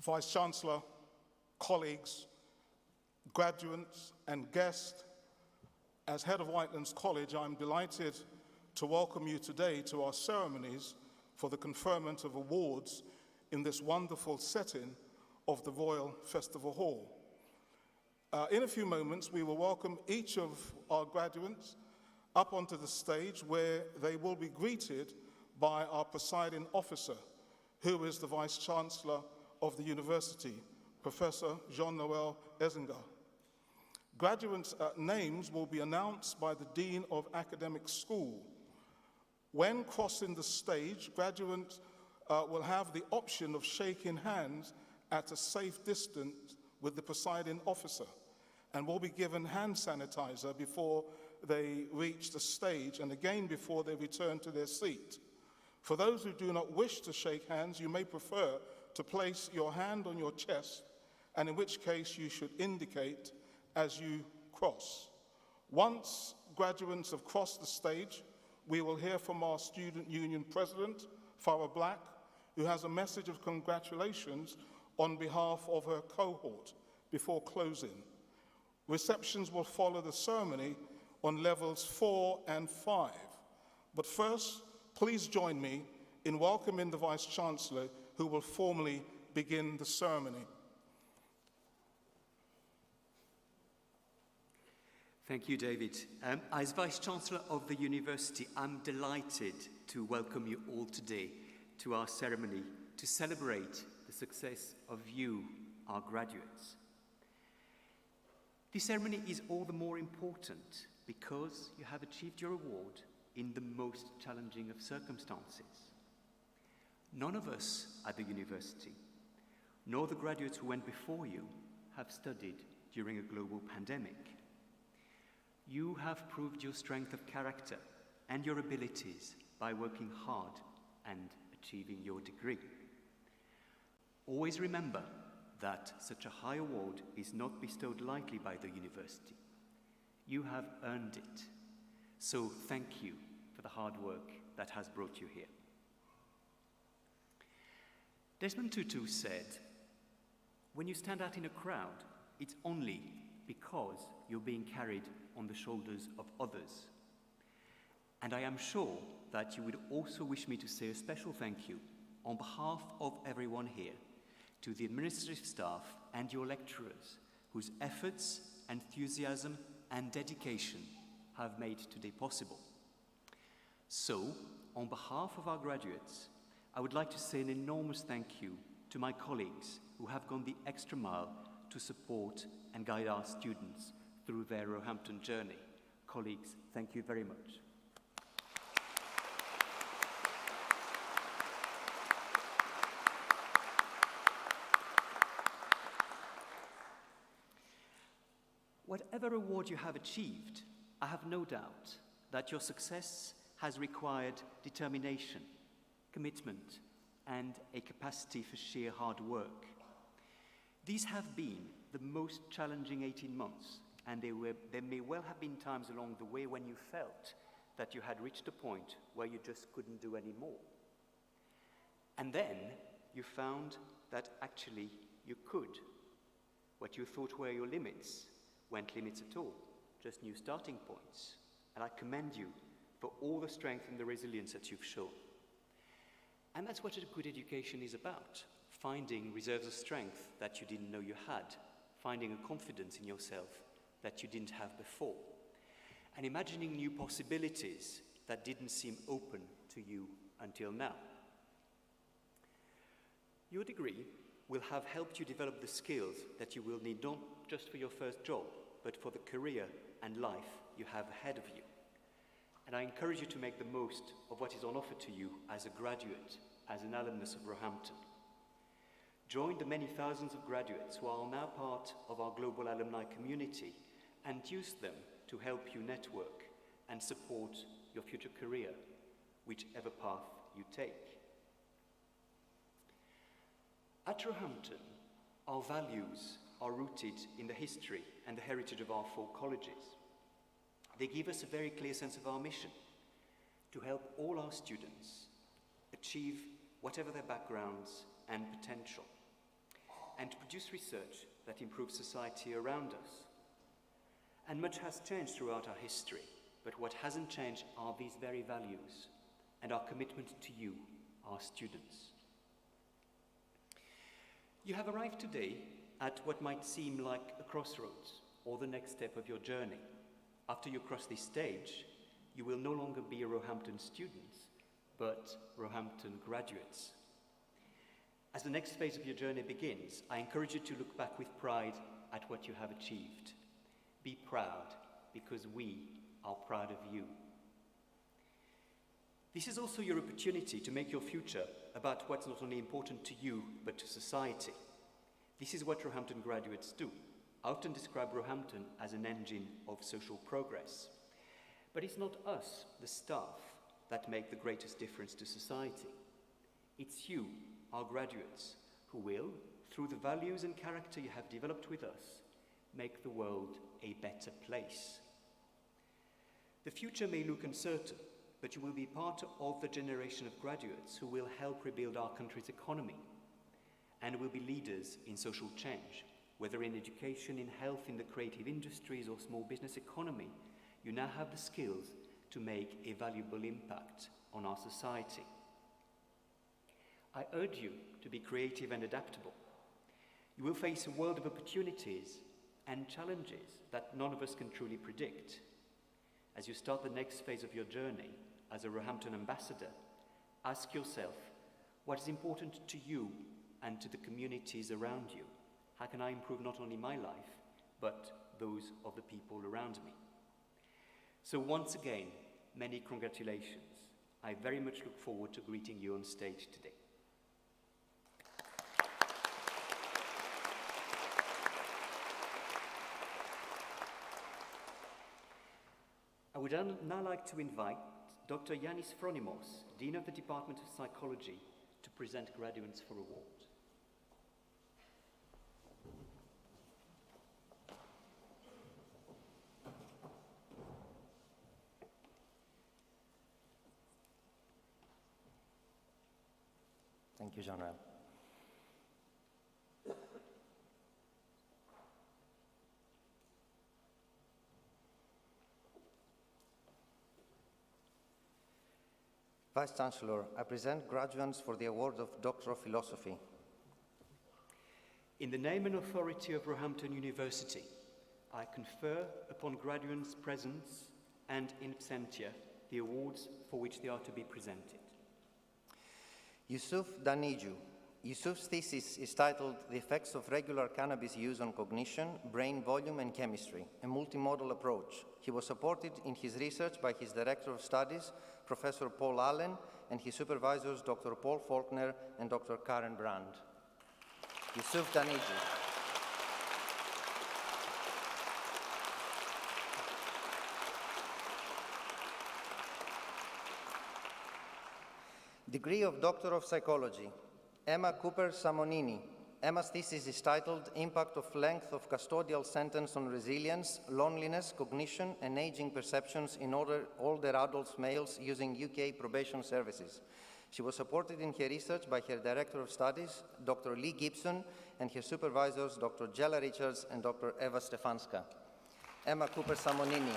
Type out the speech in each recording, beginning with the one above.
Vice-Chancellor, colleagues, graduates, and guests, as head of Whitelands College, I'm delighted to welcome you today to our ceremonies for the conferment of awards in this wonderful setting of the Royal Festival Hall. In a few moments, we will welcome each of our graduates up onto the stage where they will be greeted by our presiding officer, who is the Vice-Chancellor of the University, Professor Jean-Noël Ezinga. Graduates' names will be announced by the Dean of Academic School. When crossing the stage, graduates will have the option of shaking hands at a safe distance with the presiding officer and will be given hand sanitizer before they reach the stage and again before they return to their seat. For those who do not wish to shake hands, you may prefer to place your hand on your chest, and in which case you should indicate as you cross. Once graduates have crossed the stage, we will hear from our Student Union President, Farah Black, who has a message of congratulations on behalf of her cohort before closing. Receptions will follow the ceremony on levels 4 and 5. But first, please join me in welcoming the Vice-Chancellor, who will formally begin the ceremony. Thank you, David. As Vice-Chancellor of the University, I'm delighted to welcome you all today to our ceremony to celebrate the success of you, our graduates. This ceremony is all the more important because you have achieved your award in the most challenging of circumstances. None of us at the university, nor the graduates who went before you, have studied during a global pandemic. You have proved your strength of character and your abilities by working hard and achieving your degree. Always remember that such a high award is not bestowed lightly by the university. You have earned it. So thank you for the hard work that has brought you here. Desmond Tutu said, "When you stand out in a crowd, it's only because you're being carried on the shoulders of others." And I am sure that you would also wish me to say a special thank you on behalf of everyone here to the administrative staff and your lecturers whose efforts, enthusiasm, and dedication have made today possible. So, on behalf of our graduates, I would like to say an enormous thank you to my colleagues who have gone the extra mile to support and guide our students through their Roehampton journey. Colleagues, thank you very much. Whatever award you have achieved, I have no doubt that your success has required determination, commitment, and a capacity for sheer hard work. These have been the most challenging 18 months, and there may well have been times along the way when you felt that you had reached a point where you just couldn't do any more. And then you found that actually you could. What you thought were your limits weren't limits at all, just new starting points. And I commend you for all the strength and the resilience that you've shown. And that's what a good education is about, finding reserves of strength that you didn't know you had, finding a confidence in yourself that you didn't have before, and imagining new possibilities that didn't seem open to you until now. Your degree will have helped you develop the skills that you will need not just for your first job, but for the career and life you have ahead of you. And I encourage you to make the most of what is on offer to you as a graduate, as an alumnus of Roehampton. Join the many thousands of graduates who are now part of our global alumni community and use them to help you network and support your future career, whichever path you take. At Roehampton, our values are rooted in the history and the heritage of our four colleges. They give us a very clear sense of our mission, to help all our students achieve whatever their backgrounds and potential. and to produce research that improves society around us. And much has changed throughout our history, but what hasn't changed are these very values and our commitment to you, our students. You have arrived today at what might seem like a crossroads or the next step of your journey. After you cross this stage, you will no longer be Roehampton students, but Roehampton graduates. As the next phase of your journey begins, I encourage you to look back with pride at what you have achieved. Be proud, because we are proud of you. This is also your opportunity to make your future about what's not only important to you, but to society. This is what Roehampton graduates do. I often describe Roehampton as an engine of social progress. But it's not us, the staff, that make the greatest difference to society. It's you, our graduates, who will, through the values and character you have developed with us, make the world a better place. The future may look uncertain, but you will be part of the generation of graduates who will help rebuild our country's economy and will be leaders in social change, whether in education, in health, in the creative industries or small business economy. You now have the skills to make a valuable impact on our society. I urge you to be creative and adaptable. You will face a world of opportunities and challenges that none of us can truly predict. As you start the next phase of your journey as a Roehampton ambassador, ask yourself, what is important to you and to the communities around you? How can I improve not only my life, but those of the people around me? So once again, many congratulations. I very much look forward to greeting you on stage today. I would now like to invite Dr. Yanis Phronimos, Dean of the Department of Psychology, to present graduates for award. Thank you, Jean-Noël. Vice Chancellor, I present graduates for the award of Doctor of Philosophy. In the name and authority of Roehampton University, I confer upon graduates present and in absentia the awards for which they are to be presented. Yusuf Daniju. Yusuf's thesis is titled The Effects of Regular Cannabis Use on Cognition, Brain Volume and Chemistry, a Multimodal Approach. He was supported in his research by his Director of Studies, Professor Paul Allen, and his supervisors, Dr. Paul Faulkner and Dr. Karen Brand. Yusuf Daniju. Degree of Doctor of Psychology, Emma Cooper Samonini. Emma's thesis is titled Impact of Length of Custodial Sentence on Resilience, Loneliness, Cognition, and Aging Perceptions in Older Adult Males using UK Probation Services. She was supported in her research by her Director of Studies, Dr. Lee Gibson, and her supervisors, Dr. Jella Richards and Dr. Eva Stefanska. Emma Cooper Samonini.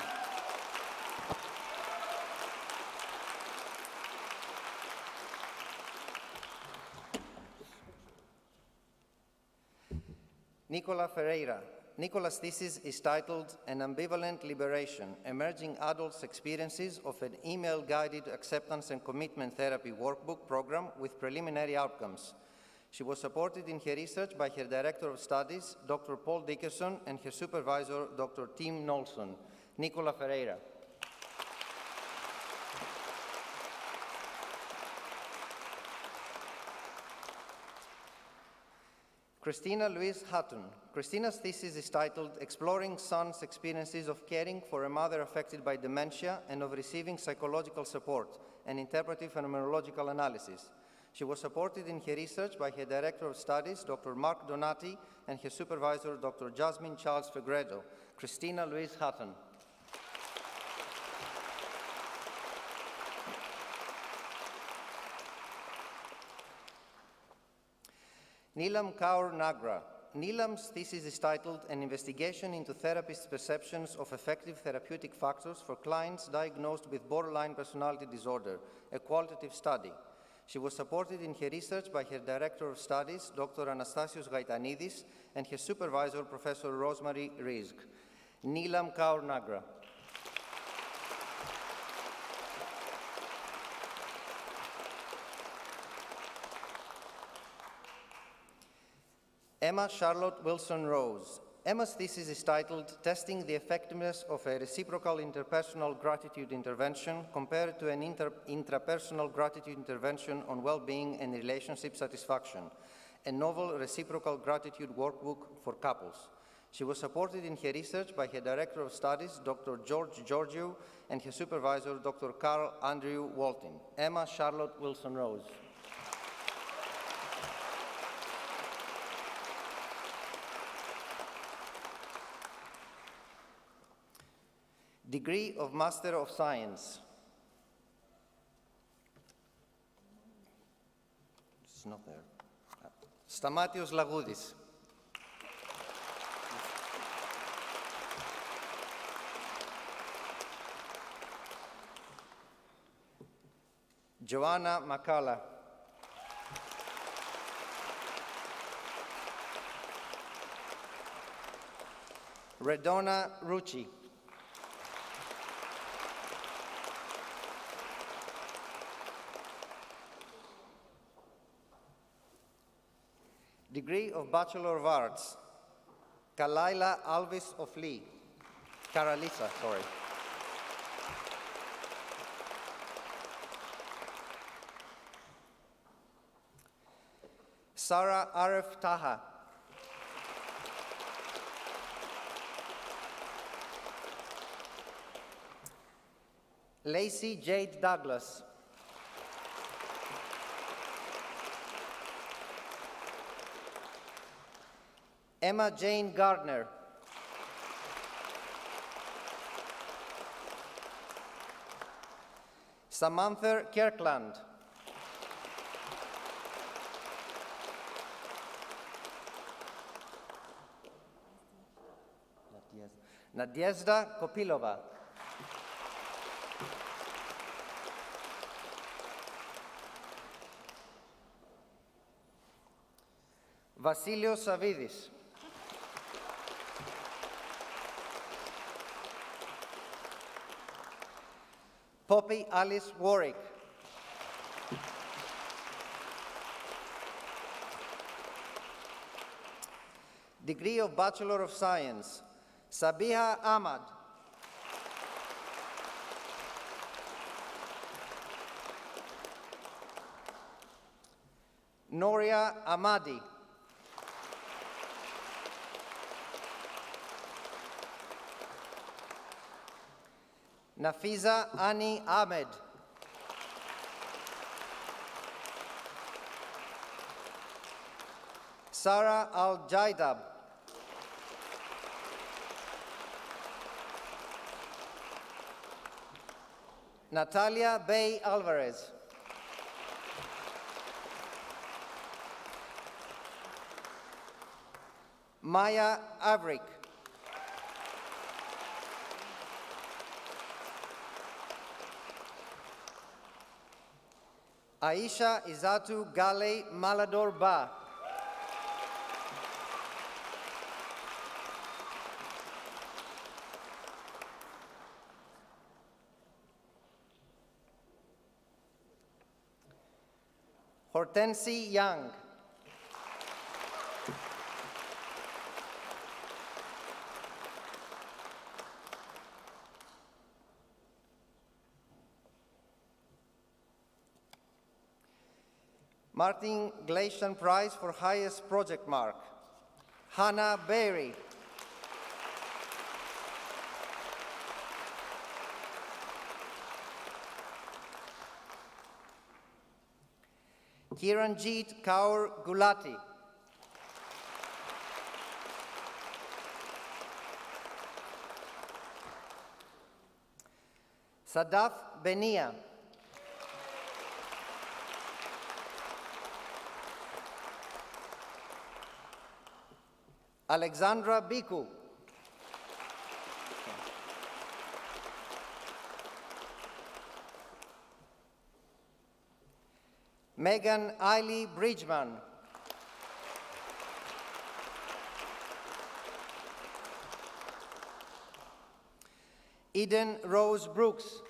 Nicola Ferreira. Nicola's thesis is titled An Ambivalent Liberation, Emerging Adults' Experiences of an Email-Guided Acceptance and Commitment Therapy Workbook Program with Preliminary Outcomes. She was supported in her research by her Director of Studies, Dr. Paul Dickerson, and her supervisor, Dr. Tim Knowlson. Nicola Ferreira. Christina Louise Hutton. Christina's thesis is titled Exploring Sons' Experiences of Caring for a Mother Affected by Dementia and of Receiving Psychological Support, an Interpretive Phenomenological Analysis. She was supported in her research by her Director of Studies, Dr. Mark Donati, and her supervisor, Dr. Jasmine Charles Fegredo. Christina Louise Hutton. Neelam Kaur Nagra. Neelam's thesis is titled An Investigation into Therapists' Perceptions of Effective Therapeutic Factors for Clients Diagnosed with Borderline Personality Disorder, a Qualitative Study. She was supported in her research by her Director of Studies, Dr. Anastasios Gaitanidis, and her supervisor, Professor Rosemary Rizk. Neelam Kaur Nagra. Emma Charlotte Wilson Rose. Emma's thesis is titled Testing the Effectiveness of a Reciprocal Interpersonal Gratitude Intervention compared to an intrapersonal gratitude intervention on well-being and relationship satisfaction, a novel reciprocal gratitude workbook for couples. She was supported in her research by her Director of Studies, Dr. George Georgiou, and her supervisor, Dr. Carl Andrew Walton. Emma Charlotte Wilson Rose. Degree of Master of Science. It's not there. Stamatios Lagoudis. Joanna Makala. Redona Rucci. Degree of Bachelor of Arts, Kalaila Alvis of Lee. Karalisa, sorry. Sarah Arif Taha. Lacey Jade Douglas. Emma Jane Gardner. Samantha Kirkland. Nadezhda Kopilova. Vasilios Savidis. Poppy Alice Warwick. Degree of Bachelor of Science, Sabiha Ahmad. Noria Ahmadi. Nafiza Ani Ahmed. Sarah Al-Jaidab. Natalia Bay Alvarez. Maya Avrik. Aisha Izatu Gale Malador Ba. Hortensi Young. Martin Glacian Prize for Highest Project Mark, Hannah Berry. Kiranjit Kaur Gulati. Sadaf Benia. Alexandra Biku. Megan Eiley Bridgman. Eden Rose Brooks.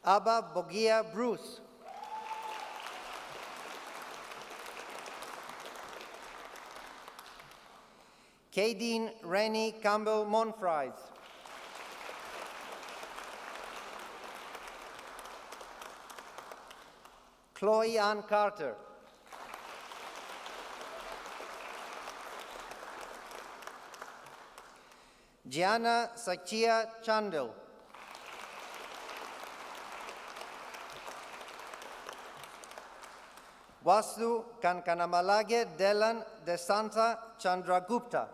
Abba Bogia Bruce. Kadeen Rennie Campbell Monfries. Chloe Ann Carter. Gianna Sakya Chandel. Vasu Kankanamalage Delan de Santa Chandragupta.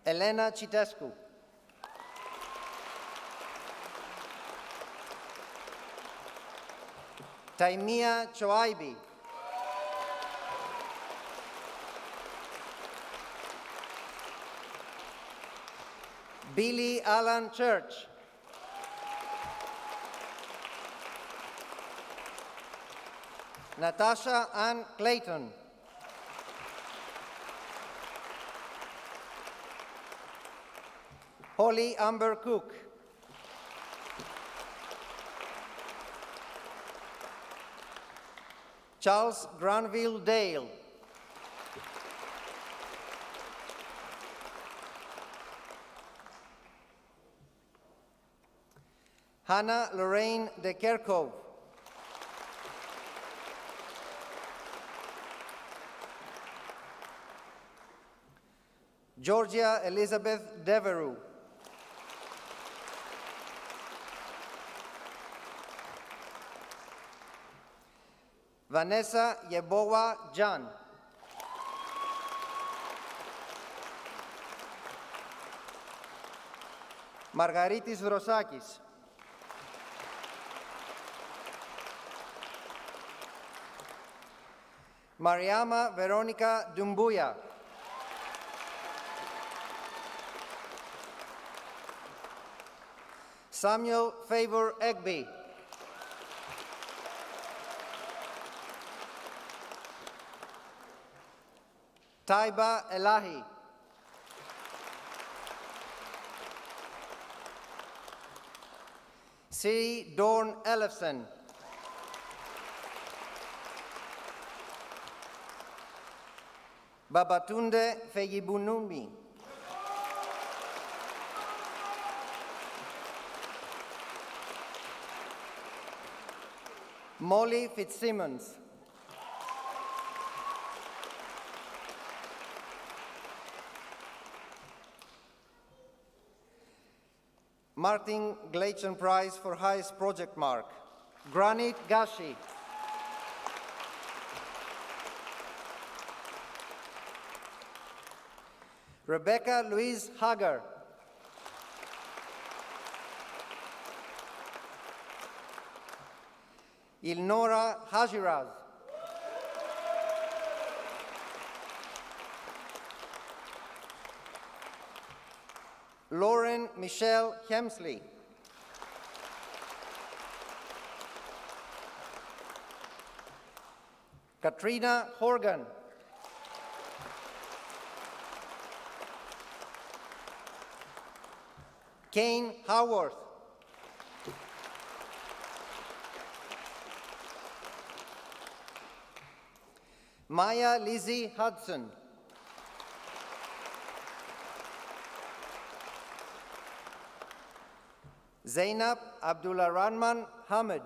Elena Citescu. Taimia Choaibi. Billy Alan Church. Natasha Ann Clayton. Holly Amber Cook. Charles Granville Dale. Hannah Lorraine de Kerkhove. Georgia Elizabeth Devereux. Vanessa Yebowa Jan. Margaritis Vrosakis. Mariama Veronica Dumbuya. Samuel Favor Egby. Taiba Elahi. Siri Dorn Ellefson. Babatunde Fegibunumbi. Molly Fitzsimmons. Martin Gleichen Prize for Highest Project Mark. Granit Gashi. Rebecca Louise Hager. Ilnora Hajiraz. Lauren Michelle Hemsley. Katrina Horgan. Kane Howarth. Maya Lizzie Hudson. Zainab Abdullah Rahman Hamid.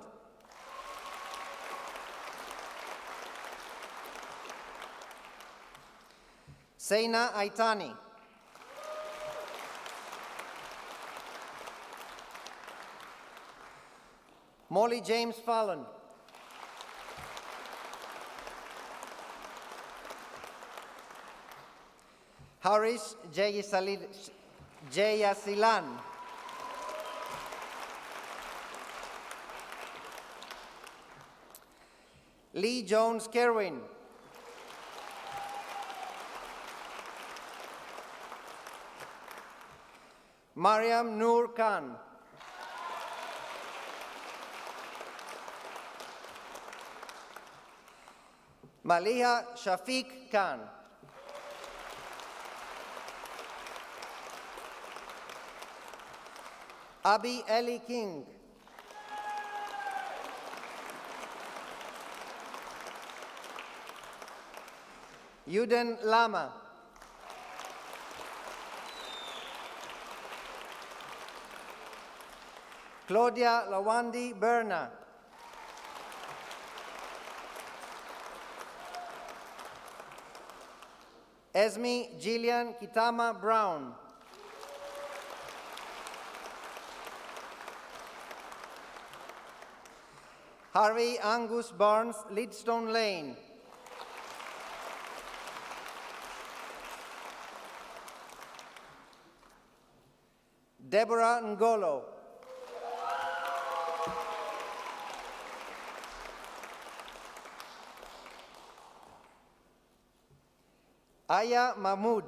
Seina Aitani. Molly James Fallon. Haris J. Salid. Jaya Silan. Lee Jones Kerwin. Mariam Noor Khan. Maliha Shafiq Khan. Abi Eli King. Yuden Lama. Claudia Lawandi Berna. Esme Gillian Kitama Brown. Harvey Angus Barnes Lidstone Lane. Deborah Ngolo. Aya Mahmood.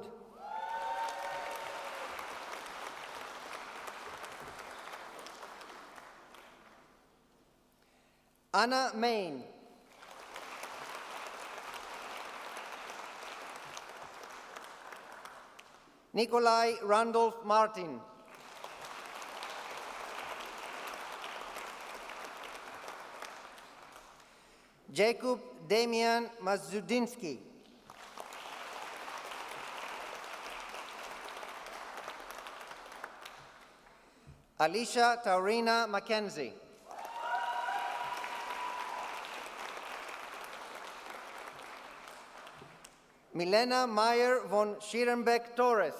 Anna Main. Nikolai Randolph Martin. Jacob Damian Mazudinsky. Alicia Taurina Mackenzie. Milena Meyer von Schierenbeck Torres.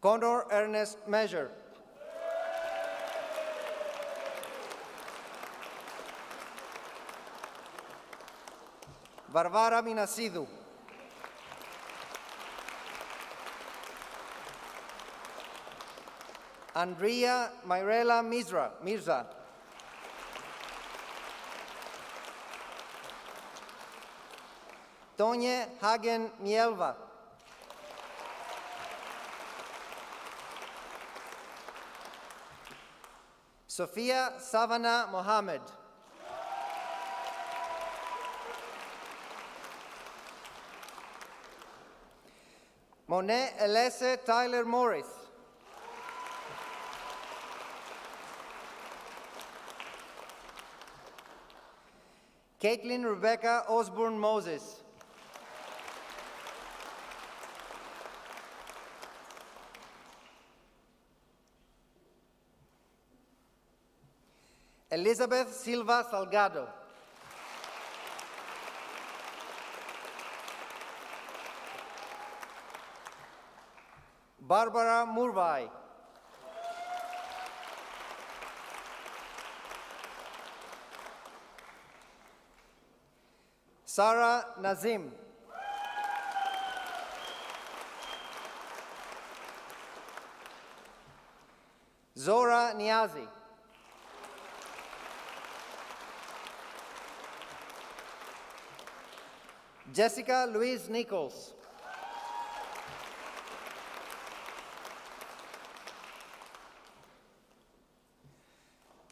Connor Ernest Measure. Varvara Minasidou. Andrea Mirella Mirza. Tonje Hagen Mielva. Sophia Savannah Mohammed. Monet Elise Tyler Morris. Caitlin Rebecca Osborne Moses. Elizabeth Silva Salgado. Barbara Murvai. Sarah Nazim. Zora Niazi. Jessica Louise Nichols.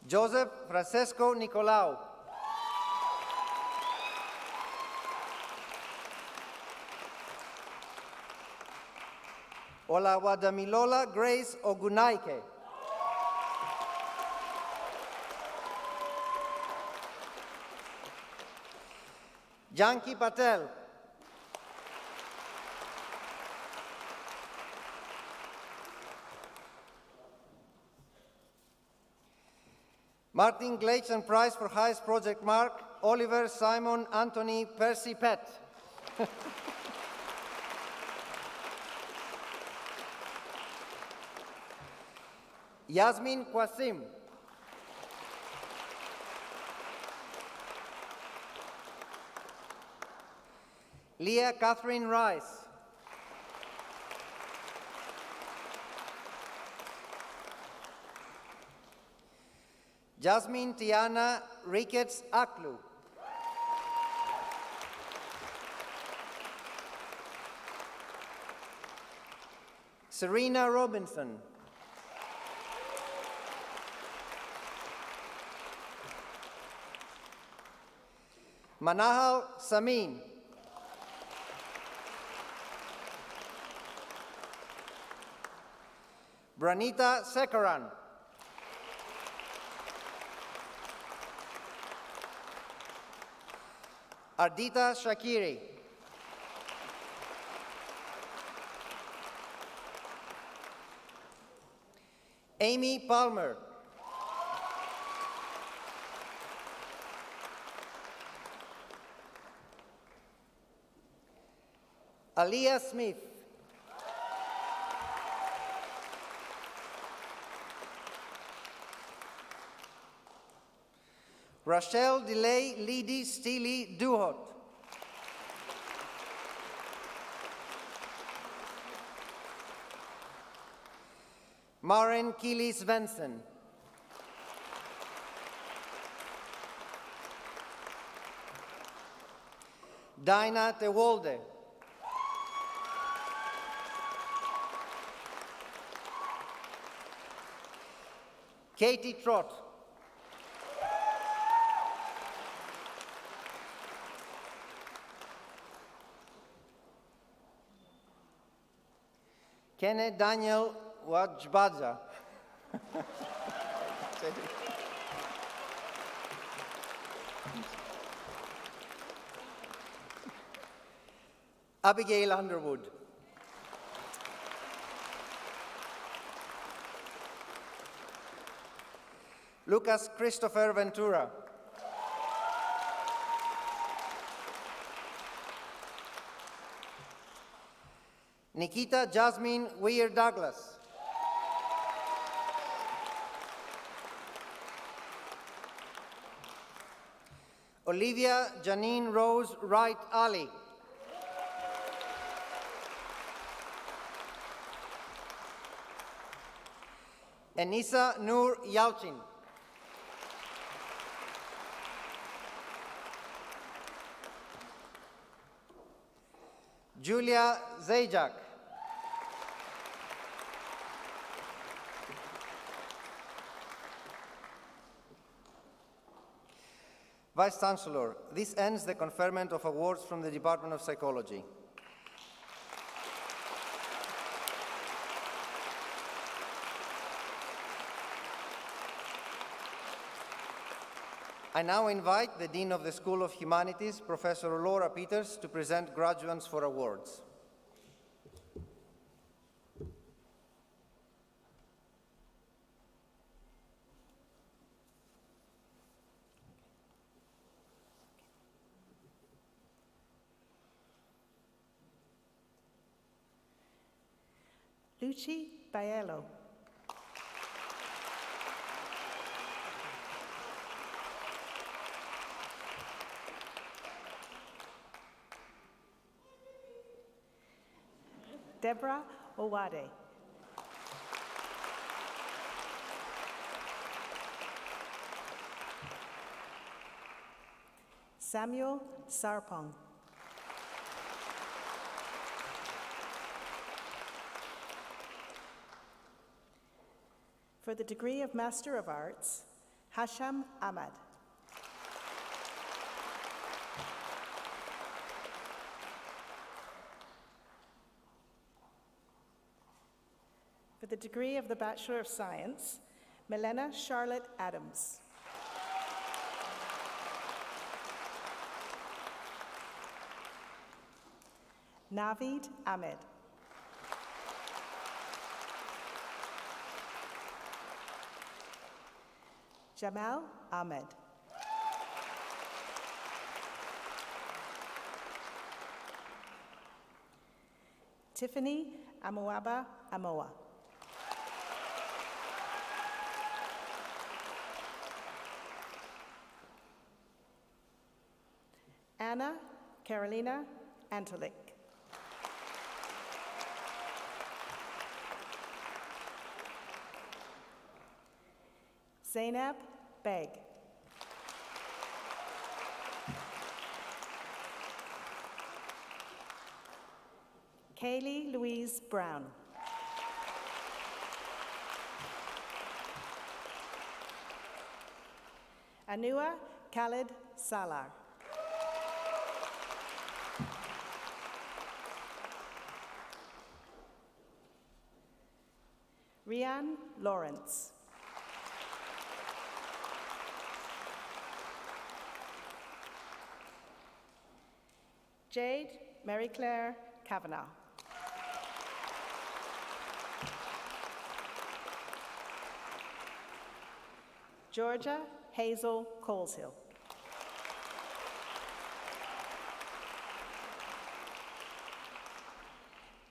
Joseph Francesco Nicolau. Olawadamilola Grace Ogunaike. Janki Patel. Martin Gleitson Prize for Highest Project Mark, Oliver Simon Anthony Percy Pett. Yasmin Qasim. Leah Catherine Rice. Jasmine Tiana Ricketts Aklu. Serena Robinson. Manahal Samin. Branita Sekaran. Ardita Shakiri. Amy Palmer. Aliyah Smith. Rachel Delay Lidi Steely Duhot. Maren Kili Svensson. Dinah Tewolde. Katie Trott. Kenneth Daniel Wajbaja. Abigail Underwood. Lucas Christopher Ventura. Nikita Jasmine Weir Douglas. Olivia Janine Rose Wright Ali. Enisa Noor Yalchin. Julia Zajak. Vice Chancellor, this ends the conferment of awards from the Department of Psychology. I now invite the Dean of the School of Humanities, Professor Laura Peters, to present graduates for awards. Luci Baello. Deborah Owade. Samuel Sarpong. For the degree of Master of Arts, Hasham Ahmad. For the degree of the Bachelor of Science, Milena Charlotte Adams. Naveed Ahmed. Jamal Ahmed. Tiffany Amoaba Amoa. Anna Carolina Antalik. Zainab Beg. Kaylee Louise Brown. Anua Khalid Salar. Rian Lawrence. Jade Mary Claire Kavanaugh. Georgia Hazel Coleshill.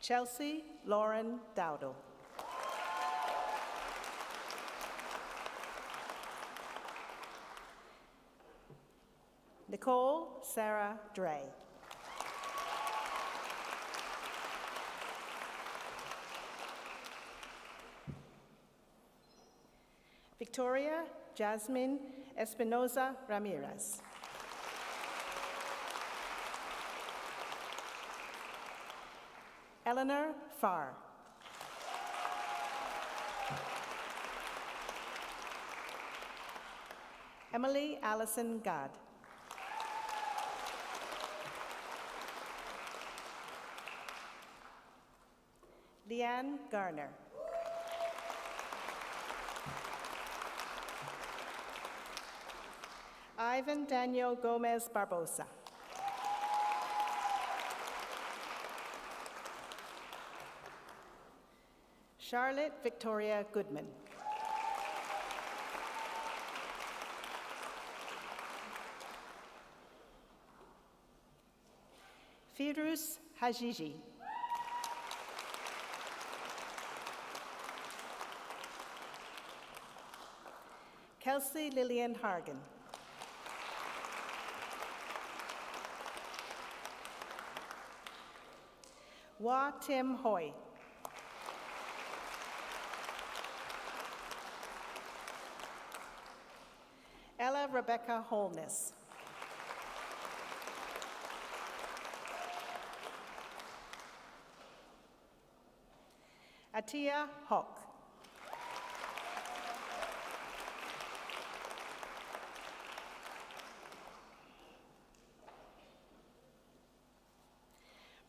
Chelsea Lauren Dowdle. Nicole Sarah Dre. Victoria Jasmine Espinoza Ramirez. Eleanor Farr. Emily Allison Gadd. Leanne Garner. Ivan Daniel Gomez Barbosa. Charlotte Victoria Goodman. Firuz Hajiji. Kelsey Lillian Hargan. Wa Tim Hoy. Ella Rebecca Holness. Atia Hock.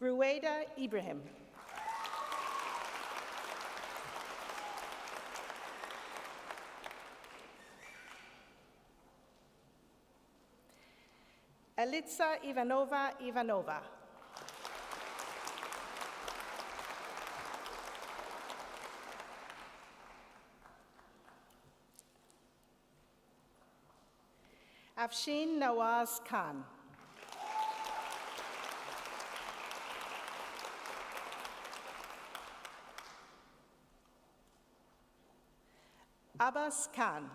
Rueda Ibrahim. Elitsa Ivanova Ivanova. Afshin Nawaz Khan. Abbas Khan.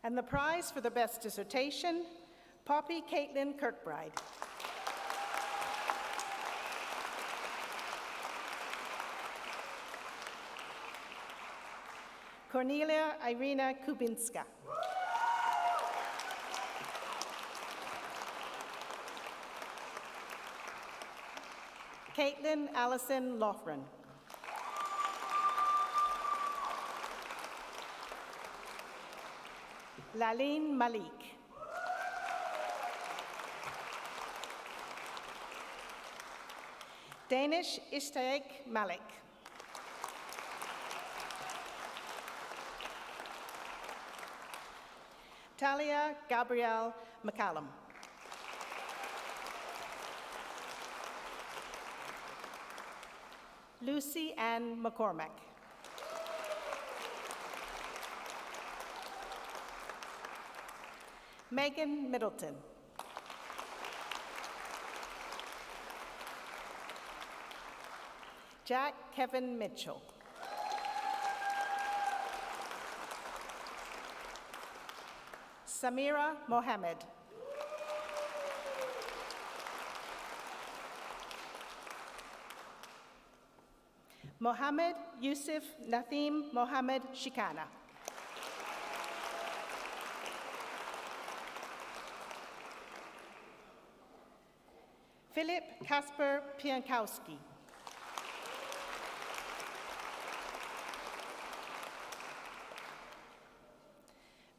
And the prize for the best dissertation, Poppy Caitlin Kirkbride. Cornelia Irina Kubinska. Caitlin Allison Loughran. Laleen Malik. Danish Ishtaek Malik. Talia Gabrielle McCallum. Lucy Ann McCormack. Megan Middleton. Jack Kevin Mitchell. Samira Mohammed. Mohammed Yusuf Nathim Mohammed Shikana. Philip Kasper Piankowski.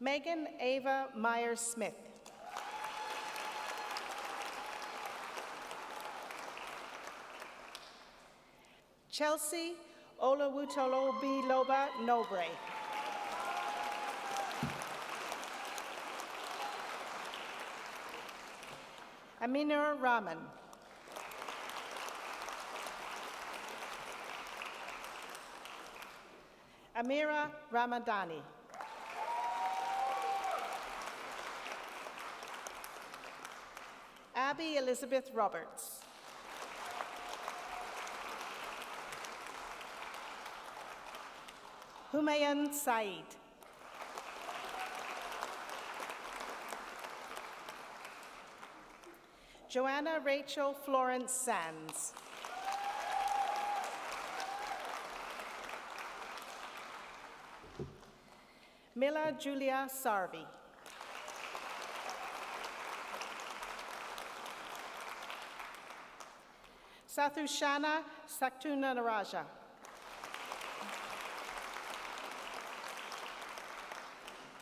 Megan Ava Myers-Smith. Chelsea Olawutolobi-Loba Nobre. Aminur Rahman. Amira Ramadani. Abby Elizabeth Roberts. Humayun Saeed. Joanna Rachel Florence Sands. Mila Julia Sarvi. Sathushana Saktunaraja.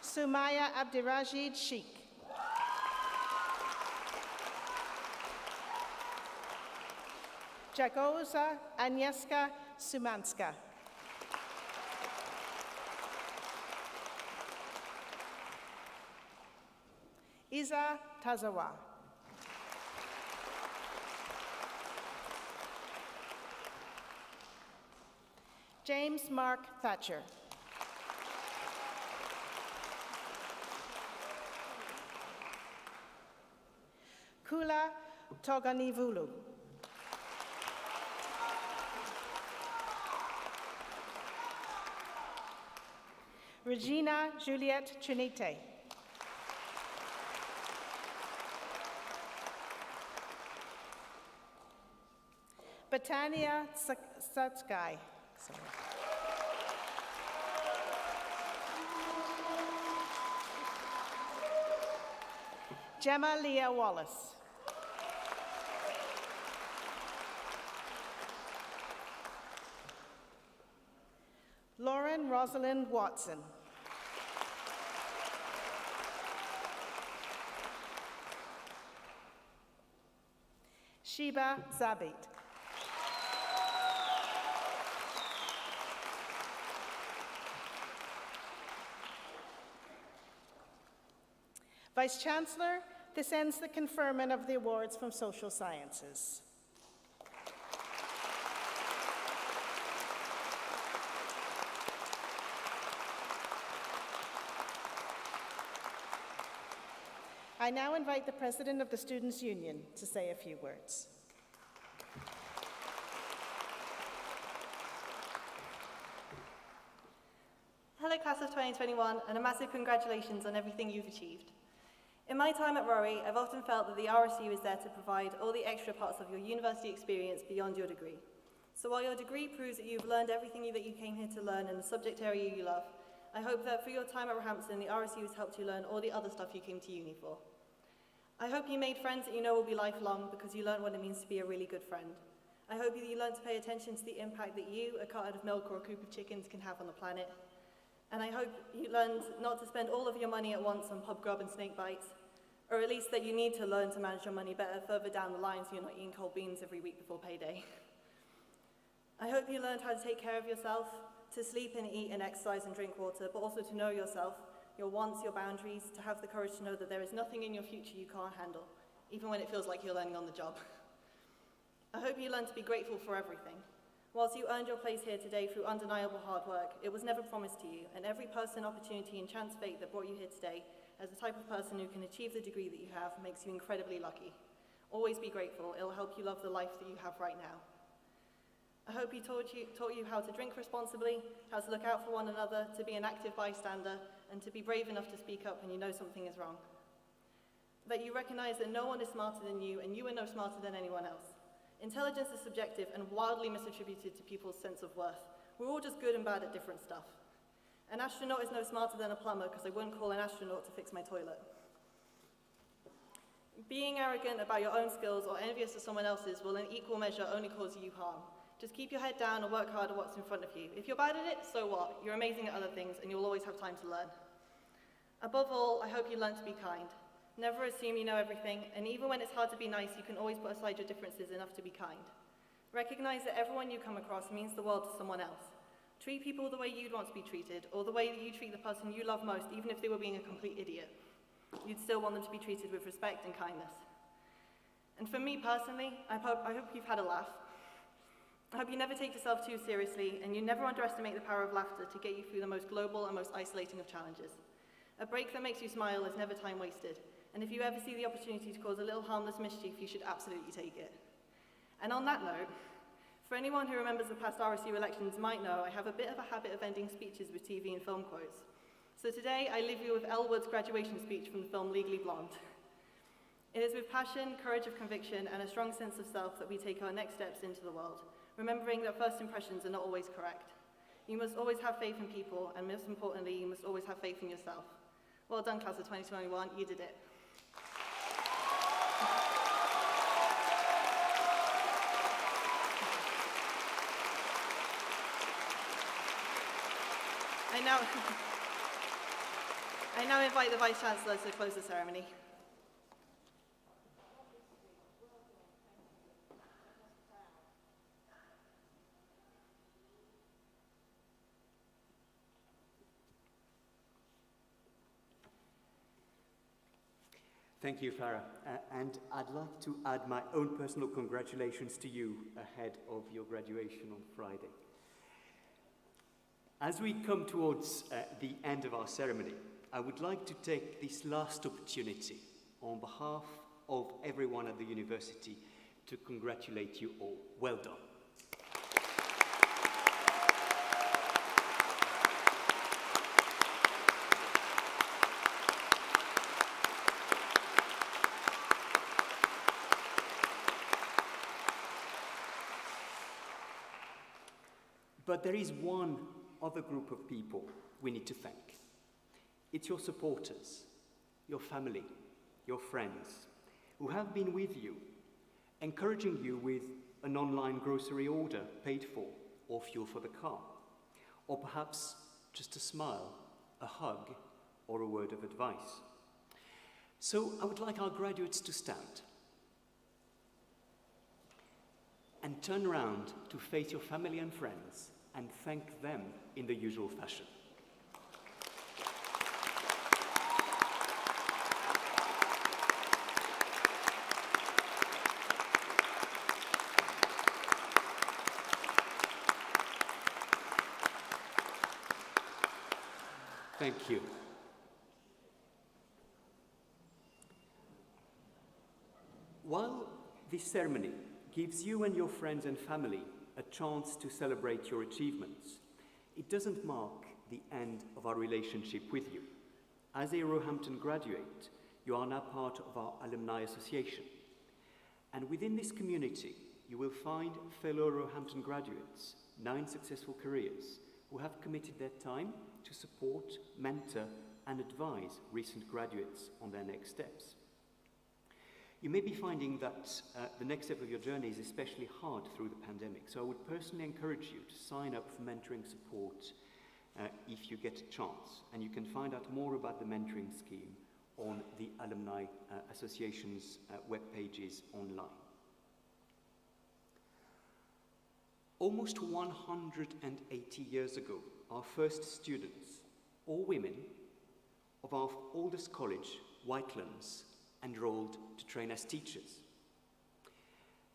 Sumaya Abdirajid Sheikh. Jagoza Agnieszka Sumanska. Iza Tazawa. James Mark Thatcher. Kula Toganivulu. Regina Juliette Trinite. Batania Satskai. Gemma Leah Wallace. Lauren Rosalind Watson. Sheba Zabit. Vice Chancellor, this ends the conferment of the awards from Social Sciences. I now invite the President of the Students' Union to say a few words. Hello, Class of 2021, and a massive congratulations on everything you've achieved. In my time at Rory, I've often felt that the RSU is there to provide all the extra parts of your university experience beyond your degree. So while your degree proves that you've learned everything that you came here to learn in the subject area you love, I hope that for your time at Roehampton, the RSU has helped you learn all the other stuff you came to uni for. I hope you made friends that you know will be lifelong because you learned what it means to be a really good friend. I hope that you learned to pay attention to the impact that you, a carton of milk or a coop of chickens, can have on the planet. And I hope you learned not to spend all of your money at once on pub grub and snake bites, or at least that you need to learn to manage your money better further down the line so you're not eating cold beans every week before payday. I hope you learned how to take care of yourself, to sleep and eat and exercise and drink water, but also to know yourself, your wants, your boundaries, to have the courage to know that there is nothing in your future you can't handle, even when it feels like you're learning on the job. I hope you learned to be grateful for everything. Whilst you earned your place here today through undeniable hard work, it was never promised to you, and every person, opportunity, and chance fate that brought you here today, as the type of person who can achieve the degree that you have, makes you incredibly lucky. Always be grateful. It'll help you love the life that you have right now. I hope he taught you how to drink responsibly, how to look out for one another, to be an active bystander, and to be brave enough to speak up when you know something is wrong. That you recognize that no one is smarter than you, and you are no smarter than anyone else. Intelligence is subjective and wildly misattributed to people's sense of worth. We're all just good and bad at different stuff. An astronaut is no smarter than a plumber because I wouldn't call an astronaut to fix my toilet. Being arrogant about your own skills or envious of someone else's will in equal measure only cause you harm. Just keep your head down and work hard at what's in front of you. If you're bad at it, so what? You're amazing at other things and you'll always have time to learn. Above all, I hope you learn to be kind. Never assume you know everything, and even when it's hard to be nice, you can always put aside your differences enough to be kind. Recognize that everyone you come across means the world to someone else. Treat people the way you'd want to be treated, or the way that you treat the person you love most, even if they were being a complete idiot. You'd still want them to be treated with respect and kindness. And for me personally, I hope you've had a laugh. I hope you never take yourself too seriously, and you never underestimate the power of laughter to get you through the most global and most isolating of challenges. A break that makes you smile is never time wasted, and if you ever see the opportunity to cause a little harmless mischief, you should absolutely take it. And on that note, for anyone who remembers the past RSU elections might know I have a bit of a habit of ending speeches with TV and film quotes. So today I leave you with Elle Wood's graduation speech from the film Legally Blonde. It is with passion, courage of conviction, and a strong sense of self that we take our next steps into the world, remembering that first impressions are not always correct. You must always have faith in people, and most importantly, you must always have faith in yourself. Well done, class of 2021, you did it. I now invite the Vice-Chancellor to close the ceremony. Thank you, Farah. And I'd like to add my own personal congratulations to you ahead of your graduation on Friday. As we come towards the end of our ceremony, I would like to take this last opportunity on behalf of everyone at the university to congratulate you all. Well done. But there is one other group of people we need to thank. It's your supporters, your family, your friends, who have been with you, encouraging you with an online grocery order paid for, or fuel for the car, or perhaps just a smile, a hug, or a word of advice. So I would like our graduates to stand and turn around to face your family and friends and thank them in the usual fashion. Thank you. While this ceremony gives you and your friends and family a chance to celebrate your achievements, it doesn't mark the end of our relationship with you. As a Roehampton graduate, you are now part of our Alumni Association. And within this community, you will find fellow Roehampton graduates, 9 successful careers, who have committed their time to support, mentor, and advise recent graduates on their next steps. You may be finding that the next step of your journey is especially hard through the pandemic, so I would personally encourage you to sign up for mentoring support if you get a chance. And you can find out more about the mentoring scheme on the Alumni Association's web pages online. Almost 180 years ago, our first students, all women, of our oldest college, Whitelands, enrolled to train as teachers.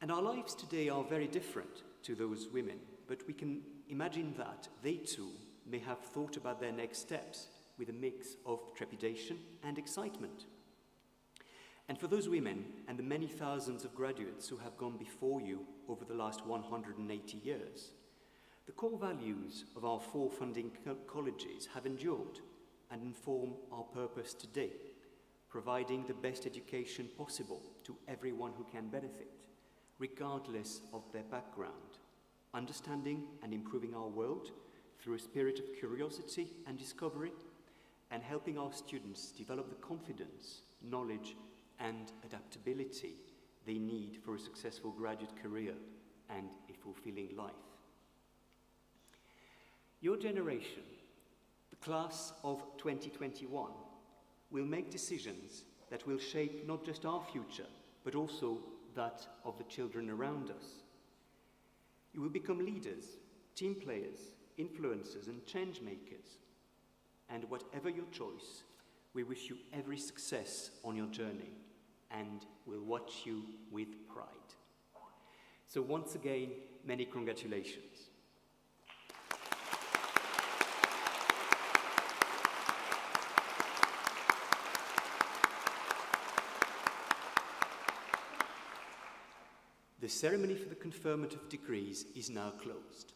And our lives today are very different to those women, but we can imagine that they too may have thought about their next steps with a mix of trepidation and excitement. And for those women and the many thousands of graduates who have gone before you over the last 180 years, the core values of our four funding colleges have endured and inform our purpose today, providing the best education possible to everyone who can benefit, regardless of their background, understanding and improving our world through a spirit of curiosity and discovery, and helping our students develop the confidence, knowledge, and adaptability they need for a successful graduate career and a fulfilling life. Your generation, the class of 2021, will make decisions that will shape not just our future, but also that of the children around us. You will become leaders, team players, influencers, and change makers. And whatever your choice, we wish you every success on your journey and will watch you with pride. So once again, many congratulations. The ceremony for the conferment of degrees is now closed.